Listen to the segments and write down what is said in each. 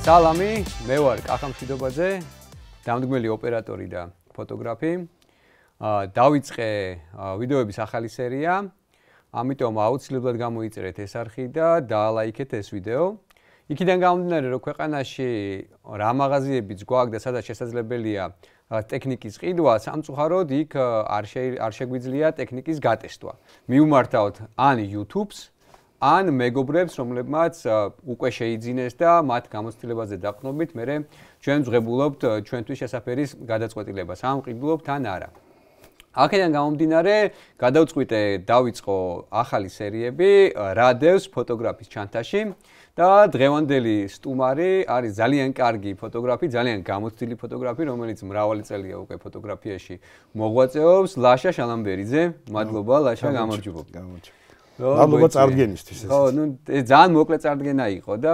სალამი, მე ვარ კახა მშვიდობაძე, დამდგმელი ოპერატორი და ფოტოგრაფი. დავიწყე ვიდეოების ახალი სერია, ამიტომ აუცილებლად გამოიწერეთ ეს არხი და დაალაიქეთ ეს ვიდეო. იქიდან გამომდინარე, რომ ქვეყანაში რა მაღაზიებიც გვაქვს და სადაც შესაძლებელია ტექნიკის ყიდვა, სამწუხაროდ იქ არ შეგვიძლია ტექნიკის გატესტვა. მივმართავთ ან YouTube-ს, ან მეგობრებს, რომლებმაც უკვე შეიძინეს და მათ გამოცდილებაზე დაყრდნობით, მე ჩვენ ვღებულობთ ჩვენთვის შესაფერის გადაწყვეტილებას, ან ვყიდულობთ ან არა. აქედან გამომდინარე, გადავწყვიტე დავიწყო ახალი სერიები რადევს ფოტოგრაფის ჩანთაში და დღევანდელი სტუმარი არის ძალიან კარგი ფოტოგრაფი, ძალიან გამოცდილი ფოტოგრაფი, რომელიც მრავალი წელია უკვე ფოტოგრაფიაში მოღვაწეობს, ლაშა შალამბერიძე. მადლობა, ლაშა, გამარჯობა. მადლობა წარდგენისთვის. ხო, ძალიან მოკლე წარდგენა იყო და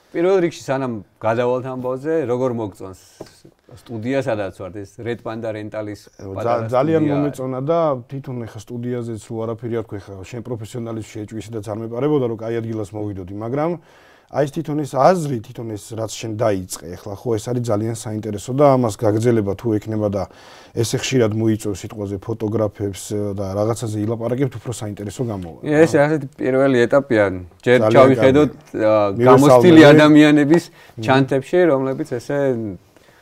პირველ რიგში სანამ გადავალთ ამბავზე, როგორ მოგწონს სტუდია, სადაც ვართ, ეს Red Panda Rental-ის პატარა სტუდია. ძალიან მომეწონა და თვითონ ეხა სტუდიაზეც უარაფერი არ თქვი, ხა შენ პროფესიონალიზმში შეჭვისედაც არ მეპარებოდა, რომ კაი ადგილას მოვიდოდი, მაგრამ აი ეს თვითონ ეს აზრი, თვითონ ეს რაც შენ დაიწყე, ეხლა ხო ეს არის ძალიან საინტერესო და ამას გაგრძელება თუ ექნება და ესე ხშირად მოიწევს სიტყვაზე ფოტოგრაფებს და რაღაცაზე ილაპარაკებთ, უფრო საინტერესო გამოვა. ეს ასეთი პირველი ეტაპია. ჯერ ჩავიხედოთ გამოცდილი ადამიანების ჩანთებში, რომლებიც ესე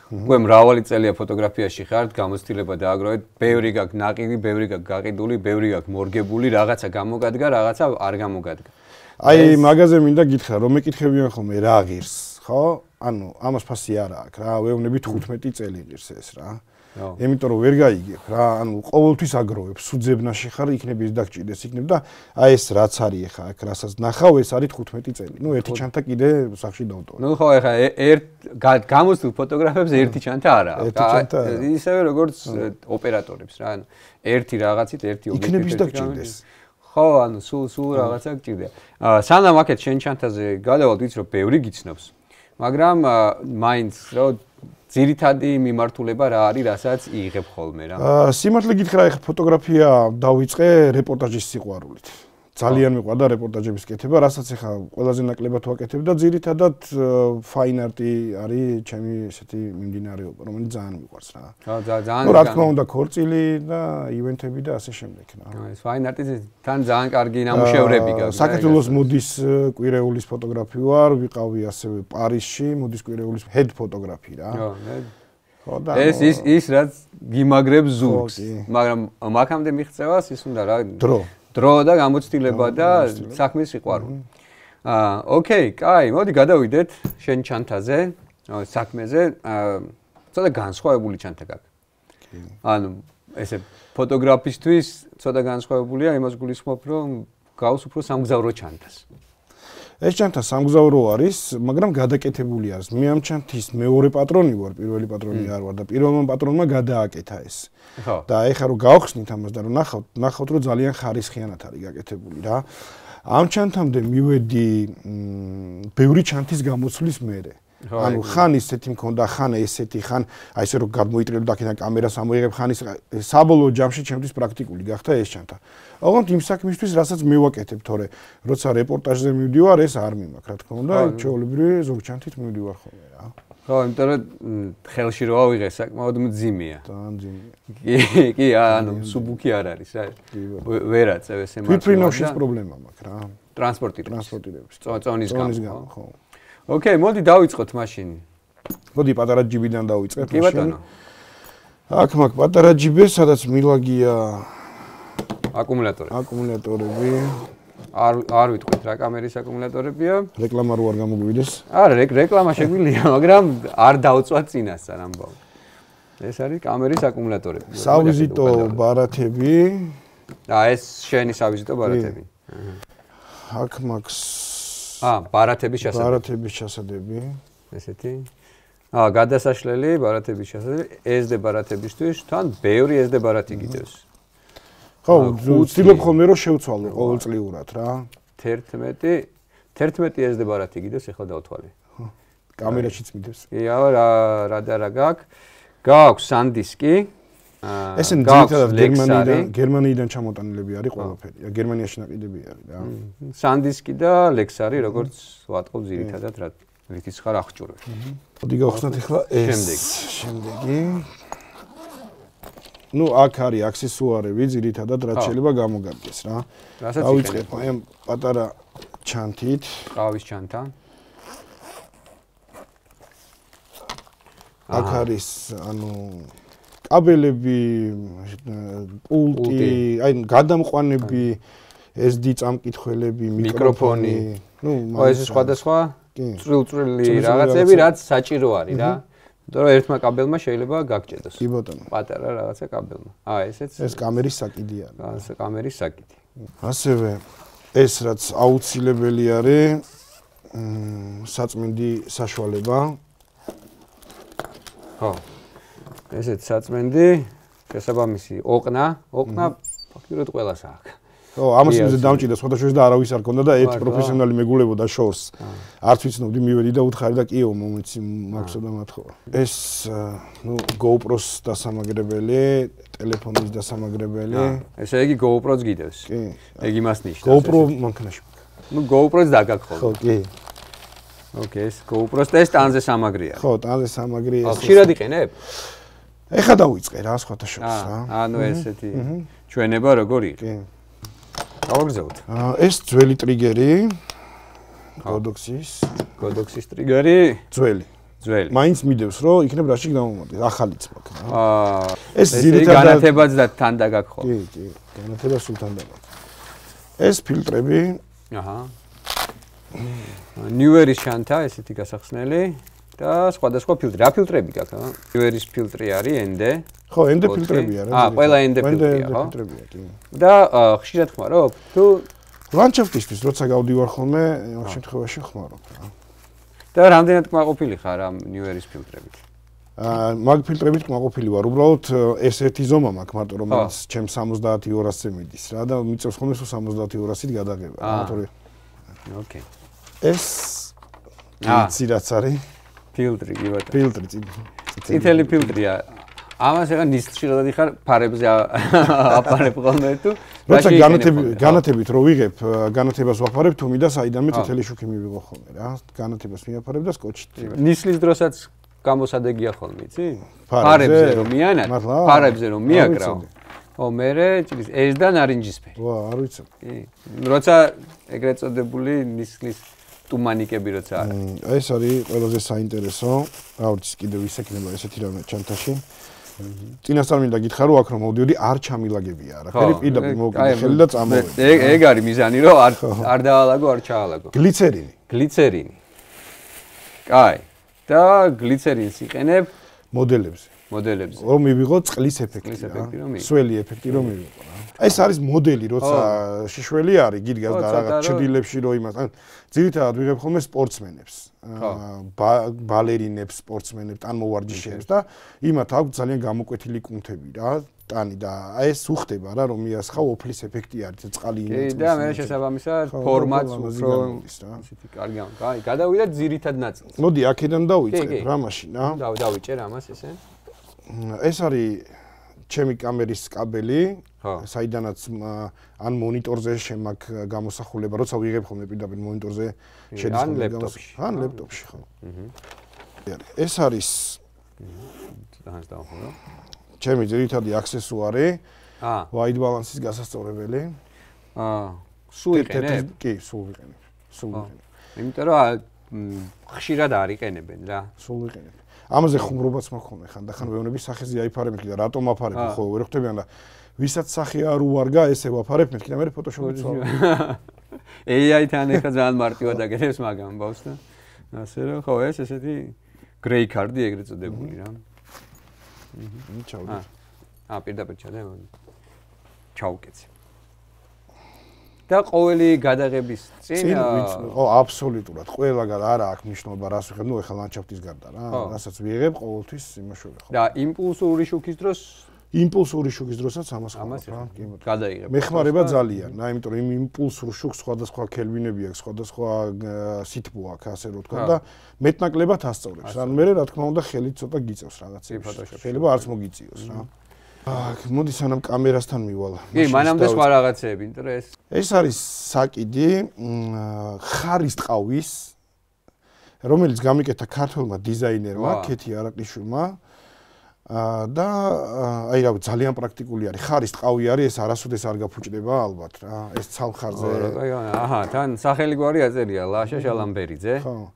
უკვე მრავალი წელია ფოტოგრაფიაში ხართ, გამოცდილება დააგროვეთ, ბევრი გაქვს ნაყიდი, ბევრი გაქვს გაყიდული, ბევრი გაქვს მორგებული, რაღაცა გამოგადგა, რაღაცა არ გამოგადგა. აი მაგაზე მინდა გითხრა, რომ მეკითხებიან ხოლმე რა ღირს, ხო? ანუ ამას ფასი არა აქვს რა, ვეუბნები 15 წელი ღირს ეს რა. იმიტომ რომ ვერ გაიგებ რა, ანუ ყოველთვის აგროვებ, სუძებნაში ხარ, იქნებ ის დაგჭირდეს, იქნებ და აი ეს რაც არის ახლა, აქ რასაც ნახავ, ეს არის 15 წელი. ნუ ერთი ჩანთა კიდე სახში დავტოვე. ნუ ხო, ახლა გამოცდილ ფოტოგრაფებს ერთი ჩანთა არა აქვს. ისევე როგორც ოპერატორებს რა, ანუ ერთი რაღაცით, ერთი ობიექტით იქნებ ის დაგჭირდეს. ხო, ანუ სულ რაღაცა გჭირდება. სანამ აქეთ შენ ჩანთაზე გადავალთ, ვიცი რომ ბევრი გიცნობს. მაგრამ მაინც რომ ძირითადი მიმართულება რა არის, რასაც იღებ ხოლმე რა. სიმართლე გითხრა, ეხლა ფოტოგრაფია დავიწყე რეპორტაჟის სიყვარულით. ძალიან მიყვარდა რეპორტაჟების კეთება, რასაც ეხლა ყველაზე ნაკლებად ვაკეთებ და ძირითადად fine art-ი არის ჩემი ესეთი მიმდინარეობა, რომელიც ძალიან მიყვარს რა. ძალიან. რა თქმა უნდა, ქორწილი და ივენთები და ასე შემდეგ რა. ეს fine art-ი თან ძალიან კარგი ნამუშევრები გაქვს. საქართველოს მოდის კვირეულის ფოტოგრაფი ვარ, ვიყავი ასევე პარიზში, მოდის კვირეულის head ფოტოგრაფი რა. ხო, ის რაც გიმაგრებს ზურგს, მაგრამ მაგამდე მიღწევას ის უნდა რა. დრო და გამოცდილება და საქმის სიყვარული. ოკეი, კაი, მოდი გადავიდეთ შენ ჩანთაზე, საქმეზე, ცოტა განსხვავებული ჩანთა გაქვს. ანუ ესე ფოტოგრაფისტვის ცოტა განსხვავებულია, იმას გულისხმობ, რომ გავს უფრო სამგზავრო ჩანთას. ეს ჩანთა სამგზავრო არის, მაგრამ გადაკეთებული არის. მე ამ ჩანთის მეორე პატრონი ვარ, პირველი პატრონი არ ვარ და პირველმა პატრონმა გადააკეთა ეს. და ეხლა რომ გავხსნით ამას და რომ ნახავთ რომ ძალიან ხარისხიანად არის გაკეთებული რა. ამ ჩანთამდე მივედი ბევრი ჩანთის გამოცვლის მერე. ანუ ხან ისეთი მქონდა, ხან ესეთი, ხან აი ესე რომ გამოიტრიალო და აქედან კამერას ამოიღებ, ხან ის საბოლოო ჯამში ჩემთვის პრაქტიკული გახდა ეს ჩანთა. ოღონდ იმ საქმისთვის, რასაც მე ვაკეთებ, თორე როცა რეპორტაჟზე მივდივარ, ეს არ მიმაქვს, რა თქმა უნდა, ჩვეულებრივი ზოგ ჩანთით მივდივარ ხოლმე რა. ხო, იმიტომ რომ ხელში რო ავიღე, საკმაოდ მძიმეა. ძალიან მძიმეა. კი, ანუ სუბუქი არ არის რა. ვერაწევ ესე მარტო. თვითფრინავშიც პრობლემა მაქვს რა. ტრანსპორტირების. წონის გამო, ხო. ოკეი, მოდი დავიწყოთ მაშინ. მოდი პატარა ჯიბიდან დავიწყეთ მაშინ. კი ბატონო. აქ მაქვს პატარა ჯიბი, სადაც მილაგია აკუმულატორები. არ ვიტყვით რა კამერის აკუმულატორებია. რეკლამა რო არ გამოგვივიდეს. არა, რეკლამა შეგვიძლია, მაგრამ არ დავწვათ წინასწარ ამბავ. ეს არის კამერის აკუმულატორები. სავიზიტო ბარათები. ეს შენი სავიზიტო ბარათები. აქ მაქვს ბარათების ჩასადები. ბარათების ჩასადები. ესეთი. გადასაშლელი ბარათების ჩასადები, SD ბარათებისთვის, თან ბევრი SD ბარათი გიდევს. ხო, ვცდილობ ხოლმე რომ შევცვალო ყოველწლიურად რა. 11 SD ბარათი გიდევს, ეხლა დავთვალე. კამერაშიც მიდევს. კი, რა და რა გაქვს? გაქვს SanDisk-ი. ესენი ძირითადად გერმანიიდან ჩამოტანილები არის ყველაფერი. გერმანიაში ნაყიდები არის რა. SanDisk-ი და Lexari, როგორც ვატყობ ძირითადად რა. რითიც ხარ აღჭურვი. მოდი გავხსნათ ახლა ეს შემდეგი. ნუ აქ არის აქსესუარები, ძირითადად რაც შეიძლება გამოგადგეს რა. დავიწყებ აი ამ პატარა ჩანთით. ყავის ჩანთა. აქ არის ანუ კაბელები, პულტი, აი გადამყვანები, SD წამკითხველები, მიკროფონი, ნუ ეს სხვადასხვა წვრილ-წვრილი რაღაცები, რაც საჭირო არის რა. იმიტომ რომ ერთმა კაბელმა შეიძლება გაგჭედოს. კი ბატონო. პატარა რაღაცა კაბელმა. ესეც ეს კამერის საკიდი არის. ეს კამერის საკიდი. ასევე ეს რაც აუცილებელი არის საწმინდი საშუალება. ხო. ესეც საწმინდი, შესაბამისი ოყნა ფაქტობრივად ყველას აქვს. ხო, ამას მიზე დამჭირდა სხვადასხვა და არავის არ ქონდა და ერთ პროფესიონალი მეგულებოდა შორს. არც ვიცნობდი, მივედი და უთხარი და კიო მომეცი მაქსო და მათხოვა. ეს ნუ GoPro-ს დასამაგრებელი, ტელეფონის დასამაგრებელი. ესე იგი GoPro-ს გიდევს. კი. ეგ იმას ნიშნავს. GoPro მანქანაში. ნუ GoPro-ს დაგაგხო. ხო, კი. ოკეი, ეს GoPro-ს და ეს ტანზე სამაგრია. ხო, ტანზე სამაგრი ეს. ხშირად იყენებ? ეხა დავიწყე რა სხვათა შორის რა. ანუ ესეთი ჩვენება როგორი? კი. გავაგზავნოთ. ეს ძველი ტრიგერი. Godox-ის ტრიგერი. ძველი. მაინც მიდევს რომ იქნებ რაში გამომოდის, ახალიც მაქვს რა. ეს ძირითადად განათებაც და თან დაგაგხო. კი, კი, განათება სულ თან დაგაგხო. ეს ფილტრები. აჰა. Newer-ის ჩანთა, ესეთი გასახსნელი და სხვადასხვა ფილტრი. რა ფილტრები გაქვს? Newer-ის ფილტრი არის ND. ხო, ND ფილტრებია რა. ყველა ND ფილტრია, ხო? ფილტრებია, კი. და ხშირად ხმარობ? თუ ლანდშაფტისთვის როცა გავდივარ ხოლმე, ამ შემთხვევაში ხმარობ რა. და რამდენად კმაყოფილი ხარ ამ Newer-ის ფილტრებით? მაგ ფილტრებით კმაყოფილი ვარ. უბრალოდ ეს ერთი ზომა მაქვს მარტო რომ მას ჩემ 70-200-ზე მიდის რა და მიწევს ხოლმე სულ 70-200-ით გადაღება. ამიტომ ოკეი. ეს იცი რაც არის? ფილტრი, კი ბატონო. ფილტრი, წითელი ფილტრია. ამას ახლა ნისლში გადადი ხარ ფარებზე აპარებ ხოლმე თუ როცა განათებით რო ვიღებ, განათებას ვაფარებ თუ მინდა საიდანმე წითელი შუქი მივიღო ხოლმე რა. განათებას მიაფარებ და სკოჩით. ნისლის დროსაც გამოსადეგია ხოლმე, იცი? ფარებზე რომ მიანად, ფარებზე რომ მიაკრავ. ო მერე ეს და ნარინჯისფერი. ვა, არ ვიცი. კი. როცა ეგრეთ წოდებული ნისლის ტუმანიკები როცა არის. ეს არის ყველაზე საინტერესო. რა ვიცი, კიდევ ისექნება ესეთი რამე ჩანთაში. წინასწარ მინდა გითხრა რომ აქ რომ მოვდიოდი არ ჩამილაგებია რა. ხელი პირდაპირ მოვკიდე ხელი და წამოვედი. ეგ არის მიზანი რომ არ დაალაგო, არ ჩაალაგო. გლიცერინი. კაი. და გლიცერინს იყენებ მოდელებზე. რომ მივიღო წყლის ეფექტი რა. სველი ეფექტი რომ მივიღო რა. ეს არის მოდელი, როცა შიშველი არის, გიდგას და რაღაც ჩრდილებში რო იმას. ან ძირითადად ვიღებ ხოლმე სპორტსმენებს. ბალერინებს, სპორტსმენებს, ტანმოვარჯიშეებს და იმათ აქვს ძალიან გამოკვეთილი კუნთები რა, ტანი და ეს უხდება რა, რომ მიასხავ ოფლის ეფექტი არის, წყალი იმეც. და მე შესაბამისად ფორმატს უფრო ისეთი კარგი ამ. კაი, გადავიდეთ ძირითად ნაწილს. მოდი აქედან დავიწყებ რა მაშინ რა. დავიჭერ ამას ესე. ეს არის ჩემი კამერის კაბელი, საიდანაც ან მონიტორზე შემაქვს გამოსახულება, როცა ვიღებ ხოლმე პირდაპირ მონიტორზე შედის ხოლმე გამოსახულება. ან ლეპტოპში ხო. ეს არის ჩემი ძირითადი აქსესუარი. white balance-ის გასასწორებელი. სულ იყენებ? კი, სულ ვიყენებ. იმიტომ რომ ხშირად არ იყენებენ რა. სულ ვიყენებ. ამაზე ხუმრობაც მაქვს ხან და ხან ვეუბნები სახეზე აიფარებ მეთქი და რატომ აფარებ ხო ვერ ხვდებიან და ვისაც სახე არ უარგა ესე ვაფარებ მეთქი და მე ფოტოშოპით ვცვალ. AI-თან ეხა ძალიან მარტივად აკეთებს მაგ ამბავს და ასე რომ ხო ეს ესეთი grey card-ი ეგრეთ წოდებული რა. ჩავდი. პირდაპირ ჩადე. ჩაუკეცე. და ყოველი გადაღების წინ აბსოლუტურად ყველა არა აქვს მნიშვნელობა რას ვიღებ, ნუ ეხლა ლანდშაფტის გარდა რა, რასაც ვიღებ ყოველთვის იმაშოვე ხო. და იმპულსური შუქის დროსაც ამას ხარ, კი ბატონო. გადაიღებ. მეხმარება ძალიან, რა, იმიტომ რომ იმ იმპულსურ შუქს სხვადასხვა ქელვინები აქვს, სხვადასხვა სითბო აქვს, ასე რომ თქვა და მეტნაკლებად ასწავლებს. ანუ მე რა თქმა უნდა ხელი ცოტა გიწევს რაღაცებს. შეიძლება არც მოგიწიოს რა. მოდი სანამ კამერასთან მივალ. კი, მანამდე სხვა რაღაცეები, იმიტომ რომ ეს არის საკიდი ხარის ტყავის რომელიც გამიკეთა ქართველმა დიზაინერმა, ქეთი არაყიშვილმა. და აი რა ძალიან პრაქტიკული არის. ხარის ტყავი არის, ეს არასოდეს არ გაფუჭდება ალბათ რა. ეს ცალხარზე. აჰა, თან სახელი გვარი აწერია ლაშა შალამბერიძე. ხო.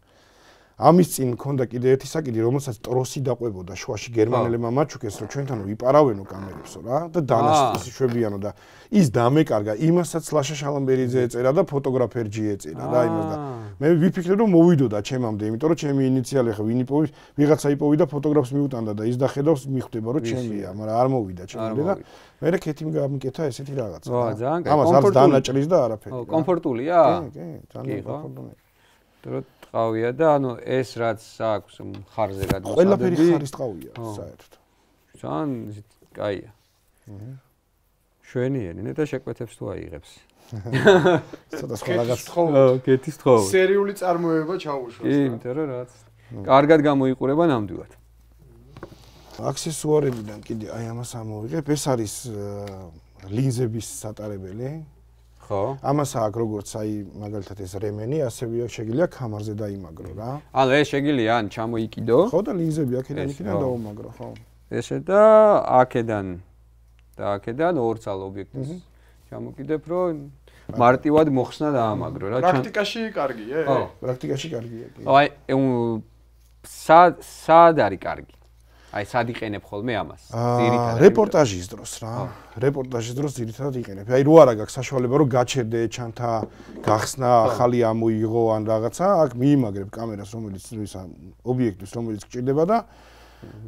ამის წინ მქონდა კიდე ერთი საკიდი, რომელსაც ტროსი დაყვებოდა შუაში გერმანელებმა მაჩუქეს, რომ ჩვენთან ვიპარავენო კამერებსო რა და დანაშტი შვებიანო და ის დამეკარგა, იმასაც ლაშა შალამბერიძე ეწერა და ფოტოგრაფერჯი ეწერა რა იმას და მე ვიფიქრე რომ მოვიდოდა ჩემამდე, იმიტომ რომ ჩემი ინიციალი ხა ვინიპოვი, ვიღაცა იპოვი და ფოტოგრაფს მიუტანდა და ის დახედავს მიხვდება რომ ჩემია, მაგრამ არ მოვიდა ჩემამდე და მე ქეთიმ გამიკეთა ესეთი რაღაცა. ძალიან კაი. ამას არც დანაჭრის და არაფერი. კომფორტულია? კი, ძალიან კომფორტულია. ტყავია და ანუ ეს რაც აქვს ხარზე გადმოსადები. ყველაფერი ხარის ტყავია საერთოდ. ძალიან კაია. შვენიერი და შეკვეთებს თუ აიღებს. ცოტა სხვა რაღაც კეთის თხოვა. სერიული წარმოება ჩაუშვას. კი, იმიტომ რომ რაც კარგად გამოიყურება ნამდვილად. აქსესუარებიდან კიდე აი ამას ამოვიღებ. ეს არის ლინზების სატარებელი. ხო. ამას აქვს როგორც აი მაგალითად ეს რემენი, ასევე შეგიძლია კამარზე დაიმაგრო რა. ანუ ეს შეგიძლია ან ჩამოიკიდო. ხო და ლინზები აქედან იქიდან დაუმაგრო, ხო. ესე და აქედან ორცალ ობიექტს ჩამოკიდებ, რომ მარტივად მოხსნა დაამაგრო რა. პრაქტიკაში კარგია? ხო, პრაქტიკაში კარგია. აი სად არის კარგი? აი სად იყენებ ხოლმე ამას? ძირითადად რეპორტაჟის დროს რა. რეპორტაჟის დროს ძირითადად იყენებ. აი რო არა გაქვს საშუალება რომ გაჩერდე ჩანთა გახსნა, ახალი ამოიღო ან რაღაცა, აქ მიიმაგრებ კამერას, რომელიც ობიექტს, რომელიც გჭირდება და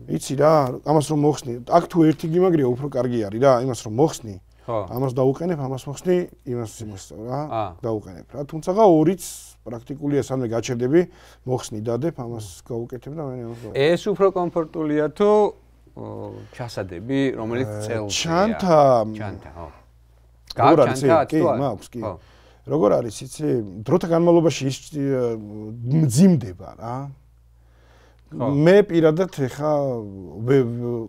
იცი რა, ამას რომ მოხსნი, აქ თუ ერთი გიმაგრია, უფრო კარგი არის რა, იმას რომ მოხსნი. ამას დაუყენებ, ამას მოხსნი, იმას რა, დაუყენებ რა. თუმცა ორიც პრაქტიკულია, სანამ გაჩერდები, მოხსნი დადებ, ამას გავუკეთებ და მე ამას. ეს უფრო კომფორტულია თუ ჩასადები, რომელიც წელს ჩანთა, ხო. გაჩანთა, კი, მაქვს, კი. როგორ არის, იცი, დროთა განმავლობაში ის მძიმდება რა. მე პირადად ეხა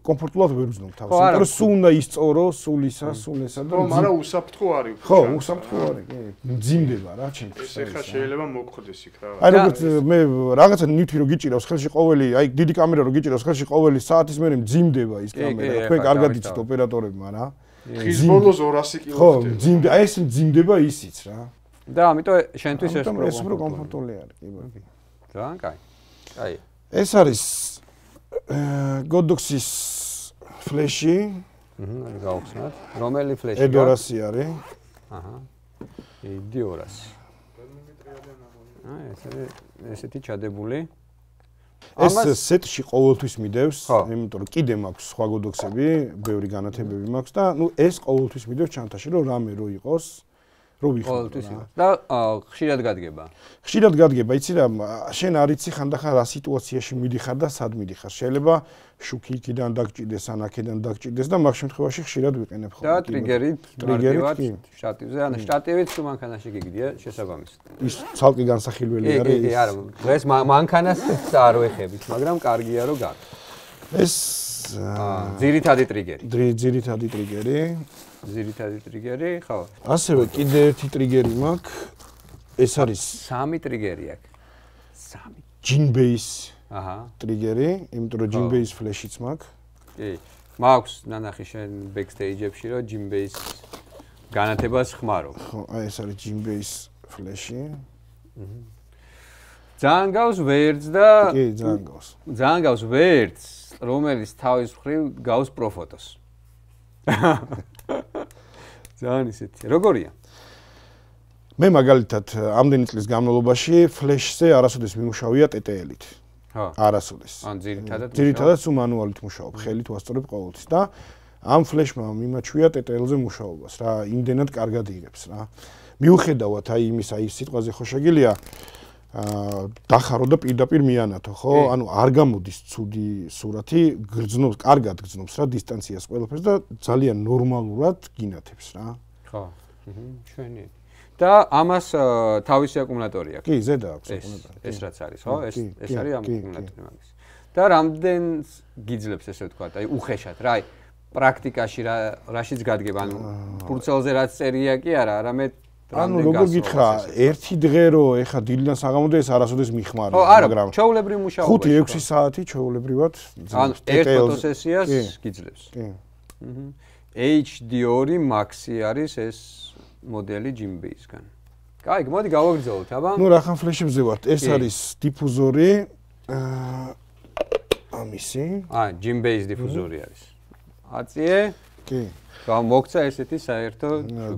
კომფორტულად ვერ ვზნობ თავს. იმიტომ რომ სულ უნდა ისწორო, სულ ესა და მაგრამ უსაფრთხო არის. ხო, უსაფრთხო არის, კი. მძიმდება რა ჩემთვის. ეს ეხა შეიძლება მოგხდეს იქ რა. აი როგორც მე რაღაცა ნივთი რო გიჭირავს ხელში ყოველი, აი დიდი კამერა რო გიჭირავს ხელში ყოველი საათის მერე მძიმდება ის კამერა. თქვენ კარგად იცით ოპერატორებმა რა. ხის ბოლოს 200 კილო. ხო, მძიმდება, აი ეს მძიმდება ისიც რა. და ამიტომ შენთვის ეს უფრო კომფორტული არის, კი ბატონო. ძალიან კაი. კაი. ეს არის Godox-ის ფლეში. აი გავხსნათ. რომელი ფლეში? E200 არის. აჰა. E200. ესეთი ჩადებული. ეს სეტში ყოველთვის მიდევს, იმიტომ რომ კიდე მაქვს სხვა Godox-ები, ბევრი განათებები მაქვს და ნუ ეს ყოველთვის მიდევს ჩანთაში, რომ რამე რო იყოს. რო ვიხმო და ხშირად გადგება. ხშირად გადგება, იცი რა, შენ არ იცი ხანდახან რა სიტუაციაში მიდიხარ და სად მიდიხარ. შეიძლება შუქი იქიდან დაგჭირდეს, ან აქედან დაგჭირდეს და მაგ შემთხვევაში ხშირად ვიყენებ ხოლმე. და ტრიგერით შტატივზე, ან შტატივით თუ მანქანაში გიგდია შესაბამისად. ის ცალკე განსახილველი არის. კი, არა, დღეს მანქანას არ ვეხებით, მაგრამ კარგია რომ გაქვს. ეს ძირითადი ტრიგერი. ძირითადი ტრიგერი. ძირითადი ტრიგერი, ხო. ასევე კიდე ერთი ტრიგერი მაქვს. ეს არის 3 ტრიგერი აქვს. 3. Jinbase. აჰა. ტრიგერი, იმიტომ რომ Jinbase ფლეშიც მაქვს. კი. მაქვს ნანახი შენ backstage-ებში რომ Jinbase განათებას ხმარო. ხო, აი ეს არის Jinbase ფლეში. ძალიან გავს ვერც და კი, ძალიან გავს. ძალიან გავს ვერც, რომელიც თავის მხრივ გავს პროფოტოს. ძალიან ისეთი. როგორია? მე მაგალითად ამდენი წლის განმავლობაში ფლეშზე არასოდეს მიმუშავია TTL-ით. ხო. არასოდეს. ან ძირითადად სულ მანუალით მუშაობ, ხელით ვასწორებ ყოველთვის და ამ ფლეშმა მიმაჩვია TTL-ზე მუშაობას რა, იმდენად კარგად იღებს რა. მიუხედავად აი იმის აი სიტყვაზე ხო შეგიძლია დახარო და პირდაპირ მიანათო, ხო? ანუ არ გამოდის ცუდი სურათი, გრძნობს, კარგად გრძნობს რა დისტანციას ყველაფერს და ძალიან ნორმალურად გინათებს რა. ხო. ჩვენი. და ამას თავისი აკუმულატორი აქვს. კი, ზედა აქვს აკუმულატორი. ეს რაც არის, ხო? ეს არის ამ აკუმულატორი მაგის. და რამდენს გიძლებს ესე ვთქვათ, აი უხეშად რა, აი პრაქტიკაში რაშიც გადგება, ანუ ფურცელზე რაც წერია კი არა, არამედ ანუ როგორ გითხრა, ერთი დღე რო ეხა დილიდან საღამომდე ეს არასოდეს მიხმარია, მაგრამ ჩაულებრივ მუშაობაში 5-6 საათი ჩაულებრივად ანუ ერთ ფოტოსესიას გიძლევს. კი. HD2 Maxi არის ეს მოდელი Jimbase-გან. კაი, მოდი გავაგრძელოთ, აბა. ნუ რახან ფლეშებზე ვართ. ეს არის დიფუზორი. ამისი. Jimbase დიფუზორი არის. აწიე? კი. გამოგცა ესეთი საერთო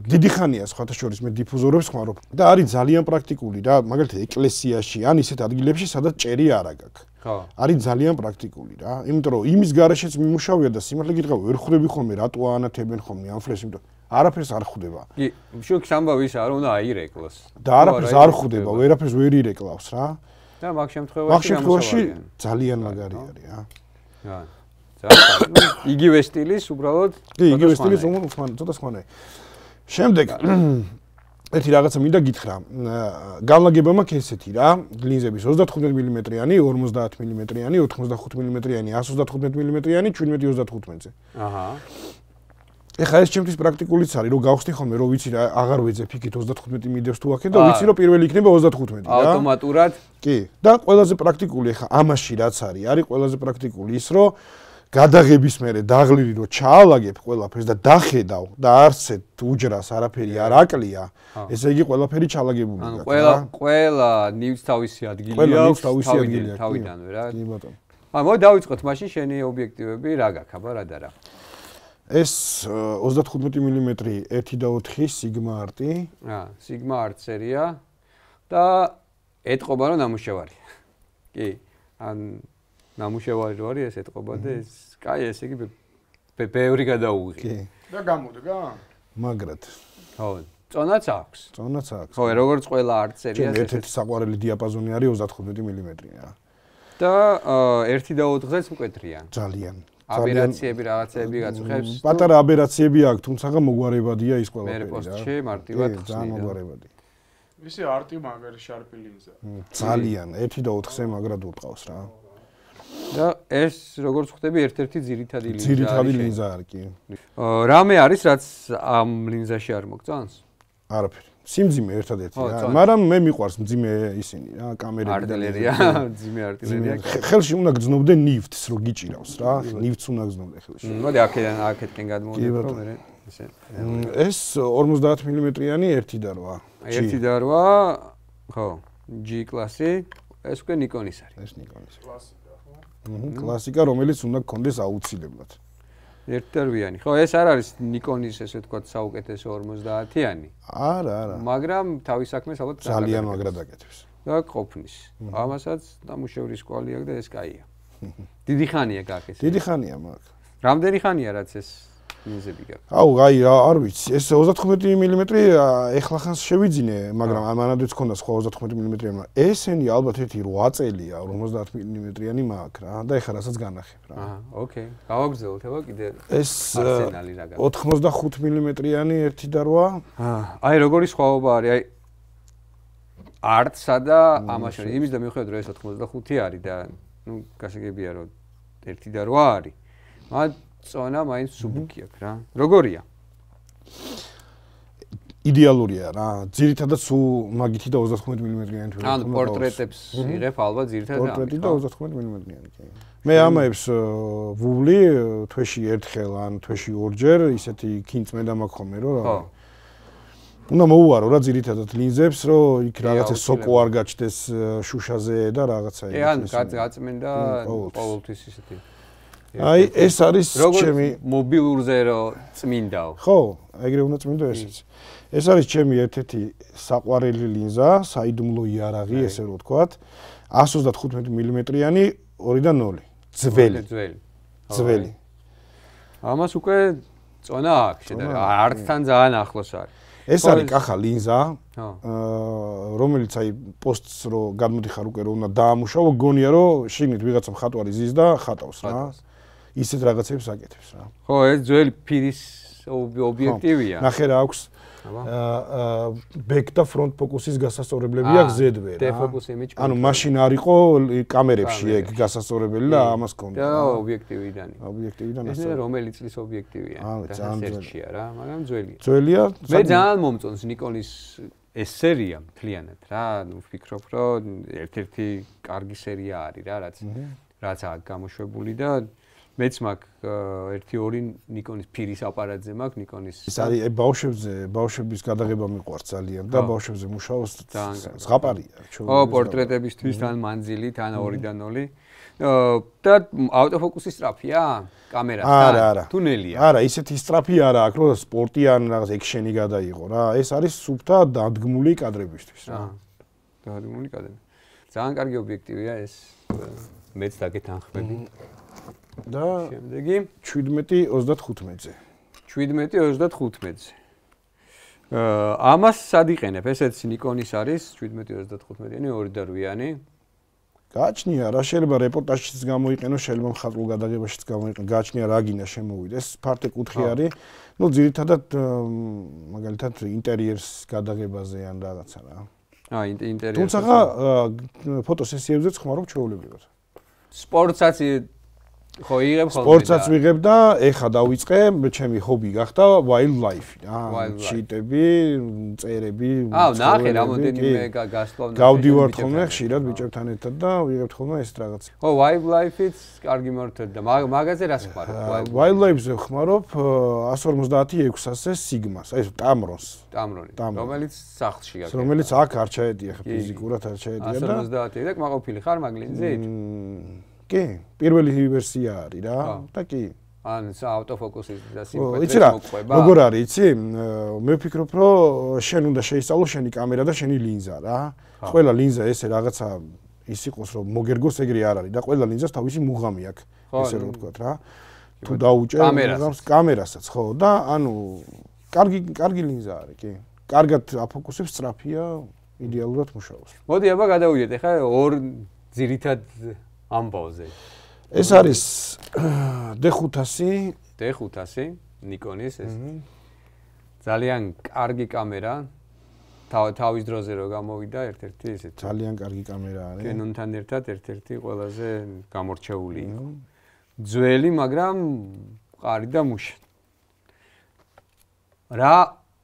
დიდი ხანია სხვათა შორის მე დიფუზორებს ხმარობ და არის ძალიან პრაქტიკული რა მაგალითად ეკლესიაში ან ისეთ ადგილებში სადაც ჭერი არ აქვს ხო არის ძალიან პრაქტიკული რა იმიტომ რომ იმის გარეშეც მიმუშავია და სიმართლე გითხრა ვერ ხვდები ხოლმე რატო ანათებენ ხოლმე ამ ფლეშს იმიტომ არაფერს არ ხვდება კი შუქს ამბავი ის არ უნდა აირეკლოს და არაფერს არ ხვდება ვერაფერს ვერ ირეკლავს რა და მაგ შემთხვევაში ძალიან მაგარი არის რა იგივე სტილის უბრალოდ კი იგივე სტილის უმოხმან ცოტა სხვანაირი შემდეგ ერთი რაღაცა მინდა გითხრა განლაგება მაქვს ესეთი რა ლინზების 35 მმ-იანი 50 მმ-იანი 85 მმ-იანი 135 მმ-იანი 17-35-ზე აჰა ეხლა ეს ჩემთვის პრაქტიკულიც არის რომ გავხსნი ხოლმე რომ ვიცი რა აღარ ვეძებ იქით 35 მიდევს თუ აქეთ და ვიცი რომ პირველი იქნება 35 რა ავტომატურად კი და ყველაზე პრაქტიკული ეხლა ამაში რაც არის ყველაზე პრაქტიკული ის რომ გადაღების მერე დაღლირი რომ ჩაალაგებ ყველაფერს და დახედავ და არცეთ უჯრას არაფერი არ აკლია ესე იგი ყველაფერი ჩალაგებულია ანუ ყველა ნივს თავისი ადგილი აქვს თავიდანვე რა კი ბატონო მოდი დავიწყოთ მაშინ შენი ობიექტივები რა გაქვს აბა რა და რა ეს 35 მმ 1.4 Sigma Art Sigma Art სერია და ეთყობა რომ ნამუშევარი კი ან ნამუშევარი რო არის ეს ეთყობა და ეს კაი ესე იგი ბევრი გადაუღი. კი. და გამოდგა? მაგრად. ხო, წონაც აქვს. წონაც აქვს. ხო, როგორც ყველა art სერიას ერთ-ერთი საყვარელი დიაპაზონი არის 35 მმ-ია. და 1.4-ზეც მკვეთრია. ძალიან. აბერაციები რაღაცები გაწუხებს. პატარა აბერაციები აქვს, თუმცა მოგვარებადია ის ყველაფერი რა. მე პოსტში მარტივად ხსნიდა. ძალიან მოგვარებადი. ისე არტი მაგარი შარპი ლინზა. ძალიან 1.4-ზე მაგრად უტყავს რა. და ეს როგორც ხვდები ერთ-ერთი ძირითადი ლინზა არის. ძირითადი ლინზა არის კი. რამე არის რაც ამ ლინზაში არ მოგწონს? არაფერი. სიმძიმე ერთადერთი რა. მაგრამ მე მიყვარს მძიმე ისინი რა, კამერები და არტილერია, მძიმე არტილერია. ხელში უნდა გძნობდე ნივთს, რო გიჭირავს რა. ნივთს უნდა გძნობდე ხელში. მოდი აქეთკენ გადმოვიდეთ რომ მე ესე. ეს 50 მმ-იანი 1.8. 1.8 ხო, G კლასი. ეს უკვე Nikon-ის არის. ეს Nikon-ის. კლასიკა, რომელიც უნდა გქონდეს აუცილებლად. 1.8-იანი. ხო, ეს არ არის Nikon-ის ესე ვთქვათ საუკეთესო 50-იანი. არა. მაგრამ თავის საქმეს ალბათ ძალიან მაგრად აკეთებს. და ყოფნის. ამასაც ნამუშევრის კვალი აქვს და ეს კაია. დიდი ხანია გაქვს ეს. დიდი ხანია მაგ. რამდენი ხანია რაც ეს ლინზები გაქვს? აუ, აი, არ ვიცი. ეს 35 მმ ეხლა ხანს შევიძინე, მაგრამ ამანადაც ქონდა სხვა 35 მმ-იანი. ესენი ალბათ ერთი 8 წელია 50 მმ-იანი მაქვს რა და ეხლა რასაც განახებ რა. აჰა, ოკეი. გავაგრძელოთ აბა კიდე ეს არსენალი რა გაქვს. 85 მმ-იანი 1.8. აი, როგორი სხვაობა არის? აი არტსა და ამაში. იმის და მიუხედავად რომ ეს 85 არის და ნუ გასაგებია რომ 1.8 არის. მაგრამ წონა მაინც სუბუქი აქვს რა. როგორია? იდეალურია რა. ძირითადად სულ მაგითი და 35 მმ-იანი თუ ანუ პორტრეტებს იღებ ალბათ ძირითადად პორტრეტი და 35 მმ-იანი კი. მე ამაებს ვუვლი თვეში ერთხელ ან თვეში ორჯერ ისეთი კინწმენდა მაქვს ხოლმე რომ რა. უნდა მოუვარო რა ძირითადად ლინზებს რომ იქ რაღაცა სოკო არ გაჩნდეს შუშაზე და რაღაცა კი ან გაწმენდა ყოველთვის ისეთი აი ეს არის ჩემი მობილურზე რომ წმინდაო ხო ეგრე უნდა წმინდო ესეც ეს არის ჩემი ერთ-ერთი საყვარელი ლინზა საიდუმლო იარაღი ესე რომ ვთქვათ 135 მმ-იანი 2.0 ძველი ამას უკვე წონა აქვს შედარება არტთან ძალიან ახლოს არის ეს არის კახა ლინზა რომელიც აი პოსტს რო გადმოდიხარ უკვე რომ უნდა დაამუშავო გონია რომ შიგნით ვიღაცა მხატვარი ზის და ხატავს რა ისეთ რაღაცებს აკეთებს რა ხო ეს ძველი ფირის ობიექტივია ნახე რა აქვს back და front focus-ის გასასწორებლები აქვს Z-ზე რა. D-focus image. ანუ მაშინ არ იყო კამერებში ეგ გასასწორებელი და ამას ქონდა. და ობიექტივიდანი. ობიექტივიდან ეს რომელი წლის ობიექტივია? ძალიან რა, მაგრამ ძველია. ძველია. მე ძალიან მომწონს Nikon-ის ეს სერია მთლიანად რა, ნუ ვფიქრობ, რომ ერთ-ერთი კარგი სერია არის რა, რაც აქვს გამოშვებული და მეც მაქვს ერთი-ორი Nikon-ის ფირის აპარატზე მაქვს, Nikon-ის. ეს არის ბავშვების გადაღება მიყვარს ძალიან და ბავშვებზე მუშაობს ზღაპარია. პორტრეტებისთვის თან მანძილი, თან 2-დან 0. და ავტოფოკუსი სწრაფია კამერასთან? არა. თუნელია. არა, ისეთი სწრაფი არა აქვს, რომ სპორტი ან რაღაც ექშენი გადაიღო რა. ეს არის სუფთა დადგმული კადრებისთვის რა. დადგმული კადრები. ძალიან კარგი ობიექტივია ეს. მეც დაგეთანხმები. და შემდეგი 17-35-ზე. 17-35-ზე. ამას სად იყენებ? ესეც Nikon-ის არის 17-35-იანი 2.8-იანი. გააჩნია რა შეიძლება რეპორტაჟშიც გამოიყენო, შეიძლება მხატვრულ გადაღებაშიც გამოიყენო. გააჩნია რა გინდა შემოვიდეს. ფართე კუთხე არის. ნუ ძირითადად მაგალითად ინტერიერს გადაღებაზე ან რაღაცა რა. ინტერიერს. თუმცა ფოტოსესიებზეც ხმარობ ჩვეულებრივად. სპორტსაც ხო იღებ ხოლმე. სპორტსაც ვიღებ და ეხა დავიწყე, ჩემი ჰობი გახდა wildlife რა. ჩიტები, მწერები, ნახე რამოდენიმე გასწავლე. გავდივართ ხოლმე ხშირად ბიჭებთან ერთად და ვიღებთ ხოლმე ეს რაღაც. ხო, wildlife-იც კარგი მართად და მაგაზე რას ხმარობ? wildlife-ზე ხმარობ 150-600-ზე Sigma-ს, აი ეს Tamron-ს. რომელიც სახლში გაქვს. რომელიც აქ არ ჩაედია ხა ფიზიკურად არ ჩაედია და 150 და კმაყოფილი ხარ მაგლინზით? კი, პირველი ვერსია არის რა და კი. ან ავტოფოკუსის და სიმკვეთეს მოყვება. როგორ არის, იცი? მე ვფიქრობ, რომ შენ უნდა შეისწავლო შენი კამერა და შენი ლინზა რა. ყველა ლინზა ესე რაღაცა ის იყოს, რომ მოგერგოს ეგრე არ არის და ყველა ლინზას თავისი მუღამი აქვს, ესე რომ ვთქვათ რა. თუ დაუჭერ კამერასაც, ხო, და ანუ კარგი ლინზა არის, კი. კარგად აფოკუსებს, სწრაფია, იდეალურად მუშაობს. მოდი აბა გადავიდეთ ახლა ორ ძირითად ამბავზე. ეს არის D500 Nikon-ის ეს. ძალიან კარგი კამერა. თავის დროზე რო გამოვიდა ერთ-ერთი ესეთი. ძალიან კარგი კამერა არის. Canon-თან ერთად ერთ-ერთი ყველაზე გამორჩეული იყო. ძველი, მაგრამ მყარი და მუშა.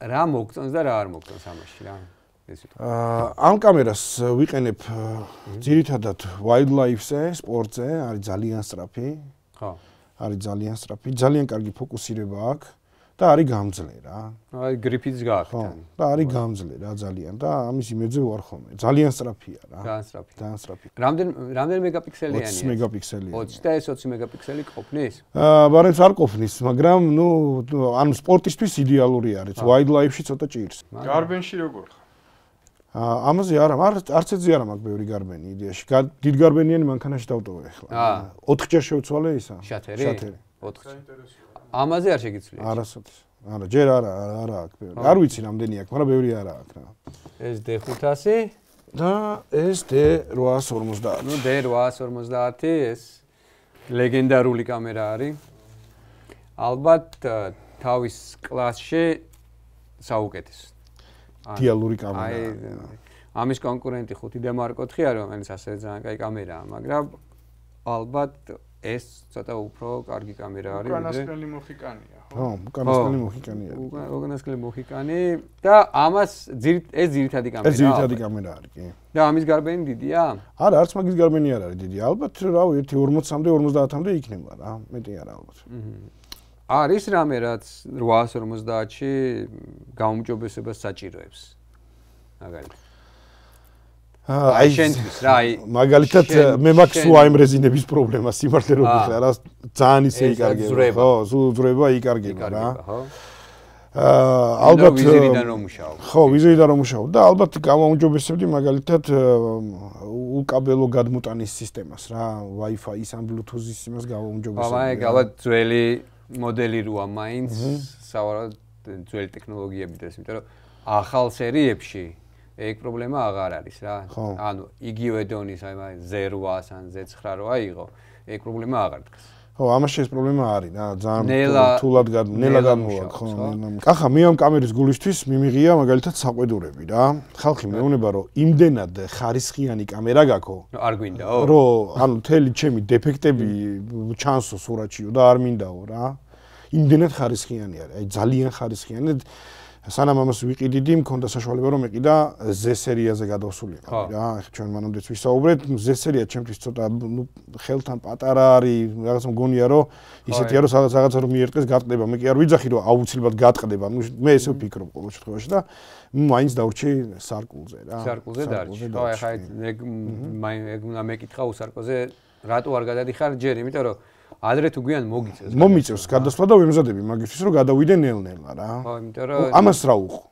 რა მოგწონს და რა არ მოგწონს ამაში რა? ამ კამერას ვიყენებ ძირითადად wildlife-ზე, სპორტზე, არის ძალიან სწრაფი. ხო. არის ძალიან სწრაფი, ძალიან კარგი ფოკუსირება აქვს და არის გამძლე რა. აი გრიფიც გააქვს. ხო, და არის გამძლე რა ძალიან და ამის იმედზე ვარ ხოლმე. ძალიან სწრაფია რა. ძალიან სწრაფი. რამდენი მეგაპიქსელიანია? 20 მეგაპიქსელია. 20 და ეს 20 მეგაპიქსელი ყოფნის? ბარემ არ ყოფნის, მაგრამ ნუ ანუ სპორტისთვის იდეალური არის. wildlife-ში ცოტა ჭირს. გარბენში როგორ ხარ? ამაზე არა, არც ეძი არა მაქვს ბევრი გარბენი იდეაში. დიდგარბენიანი მანქანაში დავტოვე ახლა. 4 ჯერ შევცვალე ისა. შათერი. 4. ამაზე არ შეგიცვლია. არასოდეს. არა, ჯერ არა აქვს ბევრი. არ ვიცი რამდენი აქვს, მაგრამ ბევრი არა აქვს რა. ეს D500 და ეს D850. ნუ D850 ეს ლეგენდარული კამერა არის. ალბათ თავის კლასში საუკეთესო. იდეალური კამერა. ამის კონკურენტი 5D Mark IV-ია, რომელიც ასევე ძალიან კაი კამერაა, მაგრამ ალბათ ეს ცოტა უფრო კარგი კამერა არის. უკანასკნელი მოხიკანია, ხო? ხო, უკანასკნელი მოხიკანია. უკანასკნელი მოხიკანი და ამას ეს ძირითადი კამერაა. ეს ძირითადი კამერა არის, კი. და ამის გარბენი დიდია? არა, არც მაგის გარბენი არ არის დიდი. ალბათ რავი, 1.40-მდე, 50-მდე იქნება რა. მეტი არა ალბათ. არის რამე რაც 850-ში გაუმჯობესებას საჭიროებს. მაგალითად. აი შენთვის რა, მაგალითად მე მაქვს სუაიმ რეზინების პრობლემა, სიმართლე რომ ვთქვა რა, ძალიან ისე იკარგება. ხო, ზურება იკარგება რა. ალბათ ვიზირიდან რომ მუშაობ. ხო, ვიზირიდან რომ მუშაობ და ალბათ გამაუმჯობესებდი მაგალითად უკაბელო გადმოტანის სისტემას რა, Wi-Fi-ის ან Bluetooth-ის იმას გამაუმჯობესებდი. აი, ალბათ ძველი მოდელი როა მაინც სავარაუდოდ ძველი ტექნოლოგიები და ეს, იმიტომ რომ ახალ სერიებში ეგ პრობლემა აღარ არის რა. ანუ იგივე დონის აი Z8-ს ან Z9 რო აიღო, ეგ პრობლემა აღარ დგას. ხო, ამაში ეს პრობლემა არის რა, ძალიან თულად ნელა გამოვა, ხო. ახლა მე ამ კამერის გულისთვის მიმიღია მაგალითად საყვედურები რა. ხალხი მეუბნება რომ იმდენად ხარისხიანი კამერა გაქვს, არ გვინდაო? რომ ანუ მთელი ჩემი დეფექტები ჩანსო სურათშიო და არ მინდაო რა. იმდენად ხარისხიანი არის, აი ძალიან ხარისხიანი. სანამ ამას ვიყიდიდი, მქონდა საშუალება რომ ეყიდა Z სერიაზე გადავსულიყავი რა. ახლა ჩვენ მანამდეც ვისაუბრეთ, Z სერია ჩემთვის ცოტა ხელთან პატარა არის, რაღაც მგონია რომ ისეთია რომ რაღაცა რომ მიერტყეს გატყდება. მე კი არ ვიძახი რომ აუცილებლად გატყდება. მე ესე ვფიქრობ ყოველ შემთხვევაში და მაინც დავრჩი სარკულზე რა. სარკულზე დარჩი. ხო, ახლა ეგ უნდა მეკითხა უსარკოზე, რატო არ გადადიხარ ჯერ, იმიტომ რომ ადრე თუ გვიან მოგიწევს. მომიწევს გადასვლა და ვემზადები მაგისთვის რომ გადავიდე ნელ-ნელა რა. ხო, იმიტომ რომ ამას რა უხო?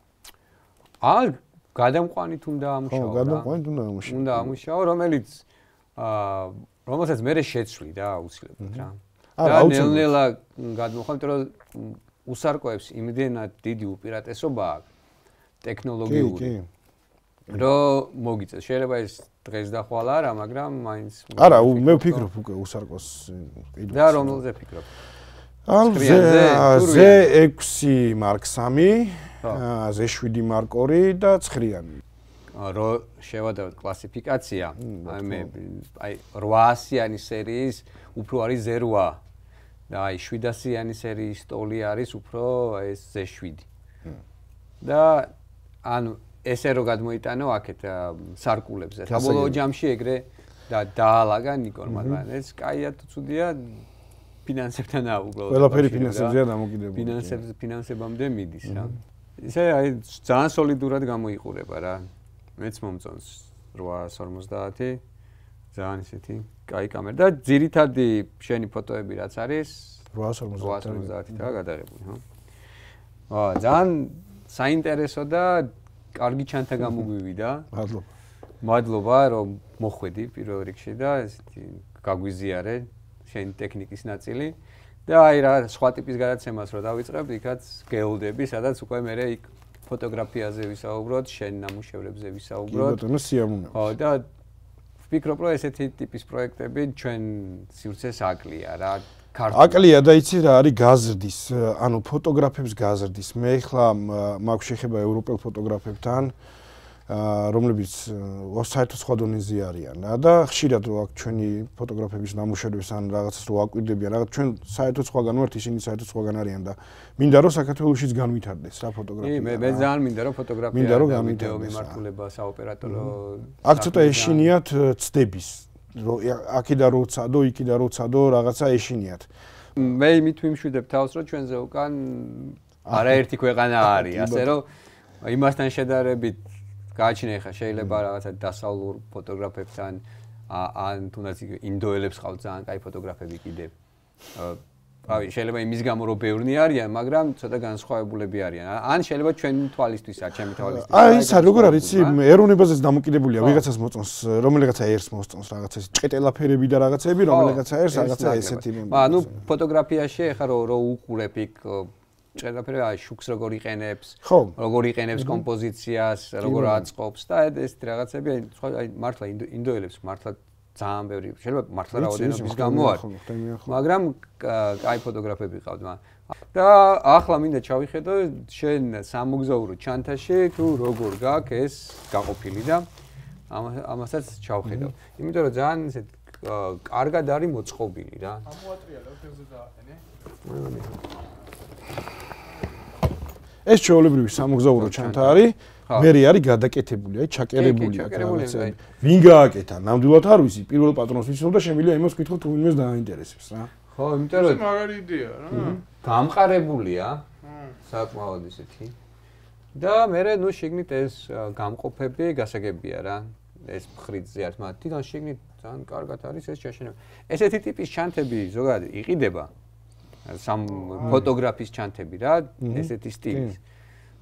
გადამყვანით უნდა ამუშავო. ხო, გადამყვანით უნდა ამუშავო. უნდა ამუშავო, რომელსაც მე შეცვლი და აუცილებლად რა. და ნელ-ნელა გადმოხვალ, იმიტომ რომ უსარკოებს იმდენად დიდი უპირატესობა აქვს ტექნოლოგიური. რომ მოგიწევს. შეიძლება ეს დღეს და ხვალ არა, მაგრამ მაინც არა, მე ვფიქრობ უკვე უსარკოს კიდევ. და რომელზე ფიქრობ? Z6 Mark 3, Z7 Mark 2 და 9-იანი. რო შევადაროთ კლასიფიკაცია, აი 800-იანი სერიის უფრო არის Z8 და აი 700-იანი სერიის სტოლი არის უფრო ეს Z7. და ანუ ესე რო გადმოიტანო აქეთ სარკულებზე. საბოლოო ჯამში ეგრე და დაალაგა ნიკოლმა, მაგრამ ეს კაია თუ ცუდია ფინანსებთანაა უბრალოდ. ყველაფერი ფინანსებზეა დამოკიდებული. ფინანსებამდე მიდის რა. ისე აი ძალიან სოლიდურად გამოიყურება რა. მეც მომწონს 850 ძალიან ისეთი კაი კამერა და ძირითადი შენი ფოტოები რაც არის 850-ია გადაღებული, ხო? ძალიან საინტერესო და კარგი ჩანთა გამოგვივიდა. მადლობა რომ მოხვედი პირველ რიგში და ესეთი გაგვიზიარე შენი ტექნიკის ნაწილი და აი რა სხვა ტიპის გადაცემას რო დავიწყებ, იქაც გეოლდები, სადაც უკვე მე იქ ფოტოგრაფიაზე ვისაუბროთ, შენ ნამუშევრებზე ვისაუბროთ. კი ბატონო, სიამოვნებაა. ხო და ვფიქრობ რომ ესეთი ტიპის პროექტები ჩვენ სივრცეს აკლია რა. აკლია და იცი რა არის გაზრდის, ანუ ფოტოგრაფებს გაზრდის. მე ახლა მაქვს შეხება ევროპელ ფოტოგრაფებთან, რომლებიც საერთოდ სხვა დონეზე არიან და ხშირად რო აქ ჩვენი ფოტოგრაფების ნამუშევრებს ან რაღაცას რო აკვირდებიან, რაღაც ჩვენ საერთოდ სხვაგან ვართ, ისინი საერთოდ სხვაგან არიან და მინდა რომ საქართველოშიც განვითარდეს რა ფოტოგრაფია. მე ძალიან მინდა რომ ფოტოგრაფია და ვიდეო მიმართულება საოპერატორო აქ ცოტა ეშინიათ ცდების. აქედან რო წადო, იქიდან რო წადო, რაღაცა ეშინიათ. მე იმით ვიმშვიდებ თავს, რომ ჩვენზე უკან არაერთი ქვეყანა არის, ასე რომ იმასთან შედარებით გააჩნია ხა შეიძლება რაღაცა დასავლურ ფოტოგრაფებთან ან თუნდაც ინდოელებს ყავთ ძალიან კაი ფოტოგრაფები კიდევ. აი შეიძლება იმის გამო რომ ბევრნი არიან, მაგრამ ცოტა განსხვავებულები არიან. ან შეიძლება ჩვენი თვალისთვისა, ჩემი თვალისთვისა. აი ის როგორ არის, იცი, ეროვნებაზეც დამოკიდებულია, ვიღაცას მოწონს, რომელიღაცა ერს მოსწონს რაღაცა ეს ჭყეტელაფერები და რაღაცები, რომელიღაცა ერს რაღაცა ესეთი. ანუ ფოტოგრაფიაში ეხა რო უყურებ იქ ჭყეტელაფერი აი შუქს როგორ იყენებს, როგორ იყენებს კომპოზიციას, როგორ აწყობს და ესეთი რაღაცები, აი მართლა ინდოელებს მართლა ძალიან ბევრი შეიძლება მართლა რაოდენობის გამო არ, მაგრამ კაი ფოტოგრაფები ყავთ მან. და ახლა მინდა ჩავიხედო შენ სამოგზაურო ჩანთაში თუ როგორ გაქვს ეს გაყოფილი და ამასაც ჩავხედავ. იმიტომ რომ ძალიან ისეთ კარგად არის მოწყობილი რა. ამოატრიალა ფერზე დააყენე. ეს ჩვეულებრივი სამოგზაურო ჩანთა არის. მერი არის გადაკეთებული, აი ჩაკერებული აქ რაღაცები. ვინ გააკეთა? ნამდვილად არ ვიცი. პირველ პატრონს ვიცნობ და შემიძლია იმას ვკითხოთ თუ ვინმეს დააინტერესებს რა. ხო, იმიტომ რომ მაგარი იდეა რა. გამყარებულია. საკმაოდ ისეთი. და მე ნუ შეგნით ეს გამყოფები გასაგებია რა. ეს მხრიდზე არის, მაგრამ თვითონ შეგნით ძალიან კარგად არის ეს ჩაშენება. ესეთი ტიპის ჩანთები ზოგადად იყიდება. სამ ფოტოგრაფის ჩანთები რა, ესეთი სტილის.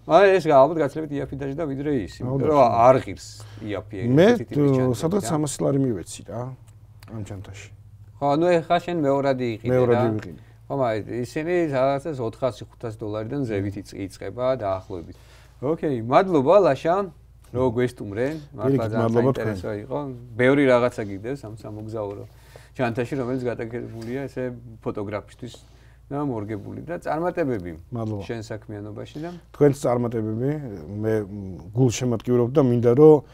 აი ეს ალბათ გაცილებით იაფი დაჟდა ვიდრე ის, იმიტომ რომ არ ღირს იაფი ესეთი ტიპის ჩანთები. მე სადღაც 300 ლარი მივეცი რა ამ ჩანთაში. ხო, ნუ ეხა შენ მეორადი იყიდე რა. მეორადი ვიყიდე. ხო, მაგრამ ისინი რაღაცას 400-500 დოლარიდან ზევით იწყება დაახლოებით. ოკეი, მადლობა ლაშა, რომ გვესტუმრე. მართლა ძალიან საინტერესო იყო. ბევრი რაღაცა გიგდებს ამ სამოგზაურო ჯანთაში, რომელიც გადაგებულია ესე ფოტოგრაფისტვის და მორგებული და წარმატებები შენ საქმიანობაში და თქვენს წარმატებები მე გულშემატკივრობ და მინდა რომ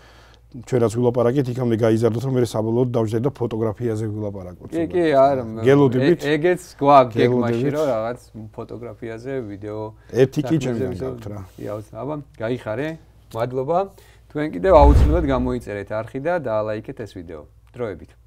ჩვენაც ვილაპარაკეთ იქამდე გაიზარდოთ რომ მე საბოლოოდ დავждეთ და ფოტოგრაფიაზე ვილაპარაკოთ. კი, არა. გელოდებით. ეგეც გვაქვს გეგმაში რომ რაღაც ფოტოგრაფიაზე ვიდეო ერთი კი ჩემთან გაქვთ რა. აბა, გაიხარე. მადლობა. თქვენ კიდევ აუცილებლად გამოიწერეთ არხი და დაალაიქეთ ეს ვიდეო. დროებით.